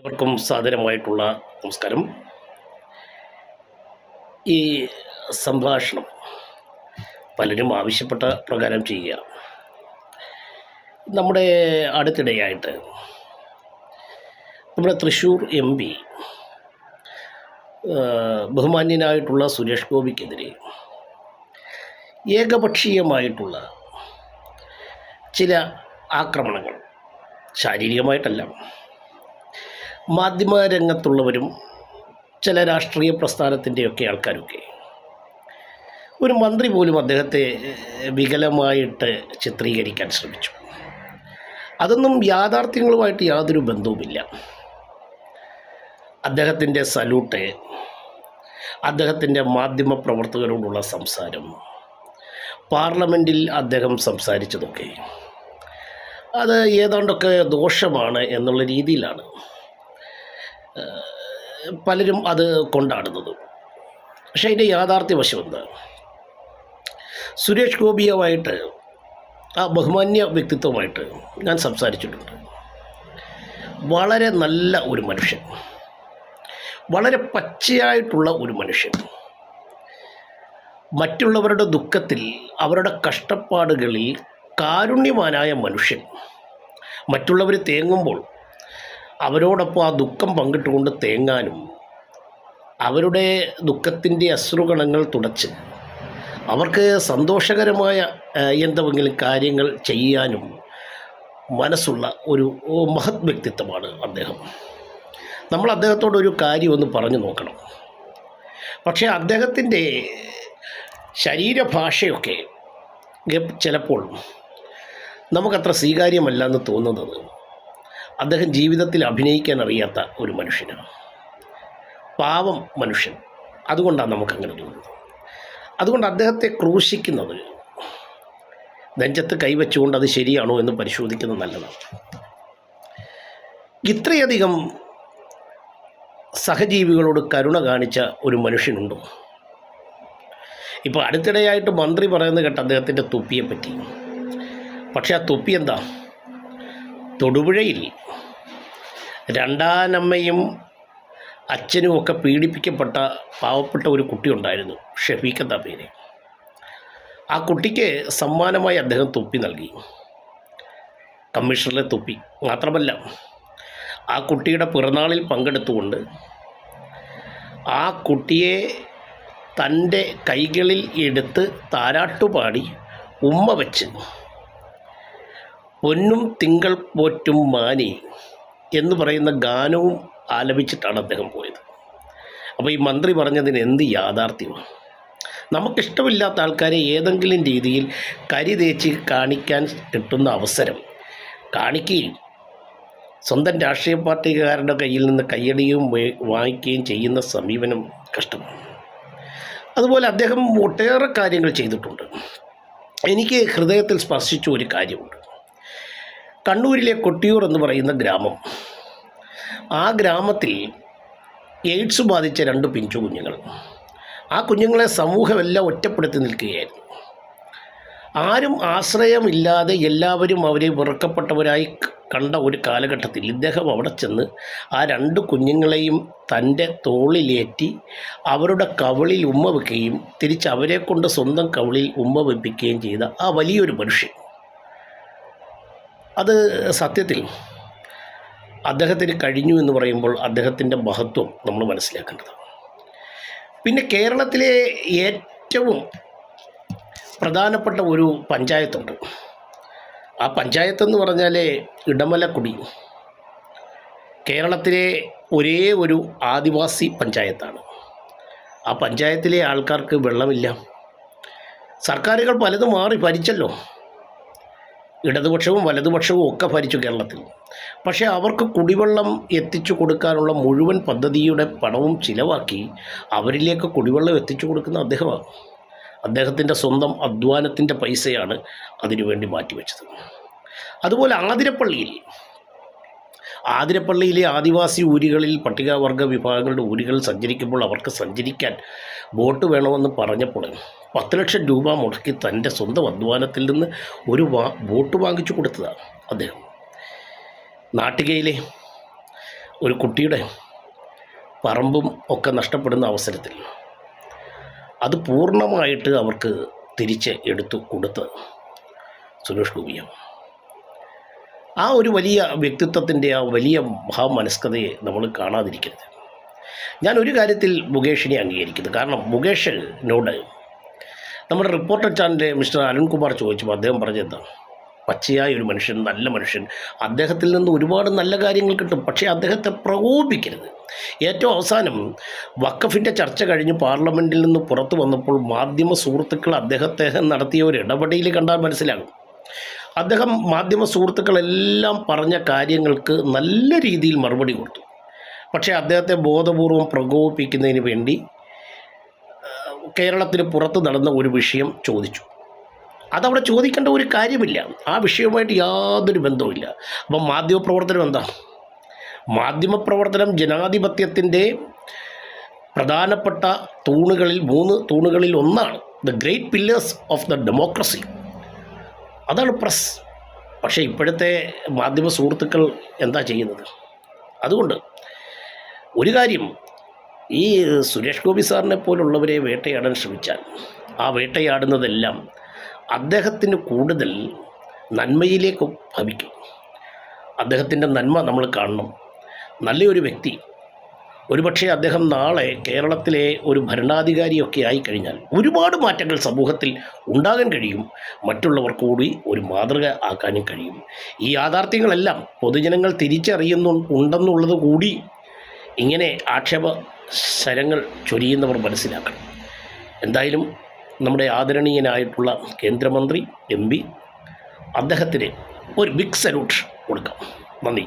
ഏവർക്കും സാദരമായിട്ടുള്ള നമസ്കാരം. ഈ സംഭാഷണം പലരും ആവശ്യപ്പെട്ട പ്രകാരം ചെയ്യുക. നമ്മുടെ അടുത്തിടെയായിട്ട് നമ്മുടെ തൃശ്ശൂർ MP ബഹുമാന്യനായിട്ടുള്ള സുരേഷ് ഗോപിക്കെതിരെ ഏകപക്ഷീയമായിട്ടുള്ള ചില ആക്രമണങ്ങൾ, ശാരീരികമായിട്ടല്ല, മാധ്യമരംഗത്തുള്ളവരും ചില രാഷ്ട്രീയ പ്രസ്ഥാനത്തിൻ്റെയൊക്കെ ആൾക്കാരൊക്കെ, ഒരു മന്ത്രി പോലും അദ്ദേഹത്തെ വികലമായിട്ട് ചിത്രീകരിക്കാൻ ശ്രമിച്ചു. അതൊന്നും യാഥാർത്ഥ്യങ്ങളുമായിട്ട് യാതൊരു ബന്ധവുമില്ല. അദ്ദേഹത്തിൻ്റെ സല്യൂട്ട്, അദ്ദേഹത്തിൻ്റെ മാധ്യമപ്രവർത്തകരോടുള്ള സംസാരം, പാർലമെൻറ്റിൽ അദ്ദേഹം സംസാരിച്ചതൊക്കെ അത് ഏതാണ്ടൊക്കെ ദോഷമാണ് എന്നുള്ള രീതിയിലാണ് പലരും അത് കൊണ്ടാടുന്നത്. പക്ഷേ അതിൻ്റെ യാഥാർത്ഥ്യവശം എന്താ? സുരേഷ് ഗോപിയുമായിട്ട്, ആ ബഹുമാന്യ വ്യക്തിത്വമായിട്ട് ഞാൻ സംസാരിച്ചിട്ടുണ്ട്. വളരെ നല്ല ഒരു മനുഷ്യൻ, വളരെ പച്ചയായിട്ടുള്ള ഒരു മനുഷ്യൻ, മറ്റുള്ളവരുടെ ദുഃഖത്തിൽ, അവരുടെ കഷ്ടപ്പാടുകളിൽ കാരുണ്യവാനായ മനുഷ്യൻ. മറ്റുള്ളവർ തേങ്ങുമ്പോൾ അവരോടൊപ്പം ആ ദുഃഖം പങ്കിട്ടുകൊണ്ട് തേങ്ങാനും, അവരുടെ ദുഃഖത്തിൻ്റെ അശ്രുകണങ്ങൾ തുടച്ച് അവർക്ക് സന്തോഷകരമായ എന്തെങ്കിലും കാര്യങ്ങൾ ചെയ്യാനും മനസ്സുള്ള ഒരു മഹത് വ്യക്തിത്വമാണ് അദ്ദേഹം. നമ്മൾ അദ്ദേഹത്തോടൊരു കാര്യം ഒന്ന് പറഞ്ഞു നോക്കണം. പക്ഷേ അദ്ദേഹത്തിൻ്റെ ശരീരഭാഷയൊക്കെ ചിലപ്പോൾ നമുക്കത്ര സ്വീകാര്യമല്ല എന്ന് തോന്നുന്നത് അദ്ദേഹം ജീവിതത്തിൽ അഭിനയിക്കാൻ അറിയാത്ത ഒരു മനുഷ്യനാണ്. പാവം മനുഷ്യൻ. അതുകൊണ്ടാണ് നമുക്കങ്ങനെ തോന്നുന്നത്. അതുകൊണ്ട് അദ്ദേഹത്തെ ക്രൂശിക്കുന്നത്, നെഞ്ചത്ത് കൈവച്ചുകൊണ്ട് അത് ശരിയാണോ എന്ന് പരിശോധിക്കുന്നത് നല്ലതാണ്. ഇത്രയധികം സഹജീവികളോട് കരുണ കാണിച്ച ഒരു മനുഷ്യനുണ്ടോ? ഇപ്പോൾ അടുത്തിടെയായിട്ട് മന്ത്രി പറയുന്നത് കേട്ട അദ്ദേഹത്തിൻ്റെ തൊപ്പിയെ പറ്റി. പക്ഷേ ആ തൊപ്പി എന്താ? തൊടുപുഴയിൽ രണ്ടാനമ്മയും അച്ഛനും ഒക്കെ പീഡിപ്പിക്കപ്പെട്ട പാവപ്പെട്ട ഒരു കുട്ടി ഉണ്ടായിരുന്നു, ഷഫീഖ് എന്ന പേര്. ആ കുട്ടിക്ക് സമ്മാനമായി അദ്ദേഹം തൊപ്പി നൽകി, കമ്മീഷണറിലെ തൊപ്പി. മാത്രമല്ല, ആ കുട്ടിയുടെ പിറന്നാളിൽ പങ്കെടുത്തുകൊണ്ട് ആ കുട്ടിയെ തൻ്റെ കൈകളിൽ എടുത്ത് താരാട്ടുപാടി ഉമ്മ വെച്ച് പൊന്നും തിങ്കൾ പോറ്റും മാനി എന്ന് പറയുന്ന ഗാനവും ആലപിച്ചിട്ടാണ് അദ്ദേഹം പോയത്. അപ്പോൾ ഈ മന്ത്രി പറഞ്ഞതിന് എന്ത് യാഥാർത്ഥ്യമാണ്? നമുക്കിഷ്ടമില്ലാത്ത ആൾക്കാരെ ഏതെങ്കിലും രീതിയിൽ കരി തേച്ച് കാണിക്കാൻ കിട്ടുന്ന അവസരം കാണിക്കുകയും സ്വന്തം രാഷ്ട്രീയ പാർട്ടിക്കാരുടെ കയ്യിൽ നിന്ന് കയ്യടിയും വാങ്ങിക്കുകയും ചെയ്യുന്ന സമീപനം കഷ്ടമാണ്. അതുപോലെ അദ്ദേഹം ഒട്ടേറെ കാര്യങ്ങൾ ചെയ്തിട്ടുണ്ട്. എനിക്ക് ഹൃദയത്തിൽ സ്പർശിച്ച ഒരു കാര്യമുണ്ട്. കണ്ണൂരിലെ കൊട്ടിയൂർ എന്ന് പറയുന്ന ഗ്രാമം, ആ ഗ്രാമത്തിൽ എയ്ഡ്സ് ബാധിച്ച 2 പിഞ്ചു കുഞ്ഞുങ്ങൾ. ആ കുഞ്ഞുങ്ങളെ സമൂഹമെല്ലാം ഒറ്റപ്പെടുത്തി നിൽക്കുകയായിരുന്നു. ആരും ആശ്രയമില്ലാതെ എല്ലാവരും അവരെ വെറുക്കപ്പെട്ടവരായി കണ്ട ഒരു കാലഘട്ടത്തിൽ ഇദ്ദേഹം അവിടെ ചെന്ന് ആ 2 കുഞ്ഞുങ്ങളെയും തൻ്റെ തോളിലേറ്റി അവരുടെ കവിളിൽ ഉമ്മ വയ്ക്കുകയും തിരിച്ച് അവരെ കൊണ്ട് സ്വന്തം കവിളിൽ ഉമ്മ വയ്പ്പിക്കുകയും ചെയ്ത ആ വലിയൊരു മനുഷ്യൻ, അത് സത്യത്തിൽ അദ്ദേഹത്തിന് കഴിഞ്ഞു എന്ന് പറയുമ്പോൾ അദ്ദേഹത്തിൻ്റെ മഹത്വം നമ്മൾ മനസ്സിലാക്കേണ്ടത്. പിന്നെ കേരളത്തിലെ ഏറ്റവും പ്രധാനപ്പെട്ട ഒരു പഞ്ചായത്തുണ്ട്. ആ പഞ്ചായത്തെന്ന് പറഞ്ഞാൽ ഇടമലക്കുടി. കേരളത്തിലെ ഒരേ ഒരു ആദിവാസി പഞ്ചായത്താണ്. ആ പഞ്ചായത്തിലെ ആൾക്കാർക്ക് വെള്ളമില്ല. സർക്കാരുകൾ പലതും മാറി ഭരിച്ചല്ലോ, ഇടതുപക്ഷവും വലതുപക്ഷവും ഒക്കെ ഭരിച്ചു കേരളത്തിൽ. പക്ഷേ അവർക്ക് കുടിവെള്ളം എത്തിച്ചു കൊടുക്കാനുള്ള മുഴുവൻ പദ്ധതിയുടെ പണവും ചിലവാക്കി അവരിലേക്ക് കുടിവെള്ളം എത്തിച്ചു കൊടുക്കുന്ന അദ്ദേഹമാണ്. അദ്ദേഹത്തിൻ്റെ സ്വന്തം അധ്വാനത്തിൻ്റെ പൈസയാണ് അതിനുവേണ്ടി മാറ്റിവെച്ചത്. അതുപോലെ ആതിരപ്പള്ളിയിലെ ആദിവാസി ഊരുകളിൽ പട്ടികവർഗ വിഭാഗങ്ങളുടെ ഊരുകളിൽ സഞ്ചരിക്കുമ്പോൾ അവർക്ക് സഞ്ചരിക്കാൻ ബോട്ട് വേണമെന്ന് പറഞ്ഞപ്പോൾ 10 ലക്ഷം രൂപ മുടക്കി തൻ്റെ സ്വന്തം അധ്വാനത്തിൽ നിന്ന് ഒരു ബോട്ട് വാങ്ങിച്ചു കൊടുത്തതാണ് അദ്ദേഹം. നാട്ടികയിലെ ഒരു കുട്ടിയുടെ പറമ്പും ഒക്കെ നഷ്ടപ്പെടുന്ന അവസരത്തിൽ അത് പൂർണ്ണമായിട്ട് അവർക്ക് തിരിച്ച് എടുത്തു കൊടുത്ത് സുരേഷ് ഗോപിയാണ്. ആ ഒരു വലിയ വ്യക്തിത്വത്തിൻ്റെ ആ വലിയ മഹാമനസ്കതയെ നമ്മൾ കാണാതിരിക്കരുത്. ഞാൻ ഒരു കാര്യത്തിൽ മുകേഷിനെ അംഗീകരിക്കുന്നു. കാരണം മുകേഷിനോട് നമ്മുടെ റിപ്പോർട്ടർ ചാനലിലെ മിസ്റ്റർ അരുൺകുമാർ ചോദിച്ചപ്പോൾ അദ്ദേഹം പറഞ്ഞത് പച്ചയായ ഒരു മനുഷ്യൻ, നല്ല മനുഷ്യൻ, അദ്ദേഹത്തിൽ നിന്ന് ഒരുപാട് നല്ല കാര്യങ്ങൾ കിട്ടും, പക്ഷേ അദ്ദേഹത്തെ പ്രകോപിക്കരുത്. ഏറ്റവും അവസാനം വഖഫിൻ്റെ ചർച്ച കഴിഞ്ഞ് പാർലമെൻറ്റിൽ നിന്ന് പുറത്തു വന്നപ്പോൾ മാധ്യമ സുഹൃത്തുക്കൾ അദ്ദേഹത്തെ നടത്തിയ ഒരു ഇടപെടൽ കണ്ടാൽ മനസ്സിലാകും. അദ്ദേഹം മാധ്യമ സുഹൃത്തുക്കളെല്ലാം പറഞ്ഞ കാര്യങ്ങൾക്ക് നല്ല രീതിയിൽ മറുപടി കൊടുത്തു. പക്ഷേ അദ്ദേഹത്തെ ബോധപൂർവം പ്രകോപിപ്പിക്കുന്നതിന് വേണ്ടി കേരളത്തിന് പുറത്ത് നടന്ന ഒരു വിഷയം ചോദിച്ചു. അതവിടെ ചോദിക്കേണ്ട ഒരു കാര്യമില്ല, ആ വിഷയവുമായിട്ട് യാതൊരു ബന്ധവുമില്ല. അപ്പം മാധ്യമപ്രവർത്തനം എന്താ? മാധ്യമപ്രവർത്തനം ജനാധിപത്യത്തിൻ്റെ പ്രധാനപ്പെട്ട തൂണുകളിൽ 3 തൂണുകളിൽ ഒന്നാണ്. The great pillars of the democracy, അതാണ് പ്രസ്. പക്ഷേ ഇപ്പോഴത്തെ മാധ്യമ സുഹൃത്തുക്കൾ എന്താ ചെയ്യുന്നത്? അതുകൊണ്ട് ഒരു കാര്യം, ഈ സുരേഷ് ഗോപി സാറിനെ പോലുള്ളവരെ വേട്ടയാടാൻ ശ്രമിച്ചാൽ ആ വേട്ടയാടുന്നതെല്ലാം അദ്ദേഹത്തിന് കൂടുതൽ നന്മയിലേക്ക് ഭവിക്കും. അദ്ദേഹത്തിൻ്റെ നന്മ നമ്മൾ കാണണം. നല്ലൊരു വ്യക്തി, ഒരുപക്ഷെ അദ്ദേഹം നാളെ കേരളത്തിലെ ഒരു ഭരണാധികാരിയൊക്കെ ആയിക്കഴിഞ്ഞാൽ ഒരുപാട് മാറ്റങ്ങൾ സമൂഹത്തിൽ ഉണ്ടാകാൻ കഴിയും, മറ്റുള്ളവർക്ക് കൂടി ഒരു മാതൃക ആക്കാനും കഴിയും. ഈ യാഥാർത്ഥ്യങ്ങളെല്ലാം പൊതുജനങ്ങൾ തിരിച്ചറിയുന്നുണ്ടെന്നുള്ളത് കൂടി ഇങ്ങനെ ആക്ഷേപ ശരങ്ങൾ ചൊരിയുന്നവർ മനസ്സിലാക്കണം. എന്തായാലും നമ്മുടെ ആദരണീയനായിട്ടുള്ള കേന്ദ്രമന്ത്രി MP അദ്ദേഹത്തിന് ഒരു ബിഗ് സല്യൂട്ട് കൊടുക്കാം. നന്ദി.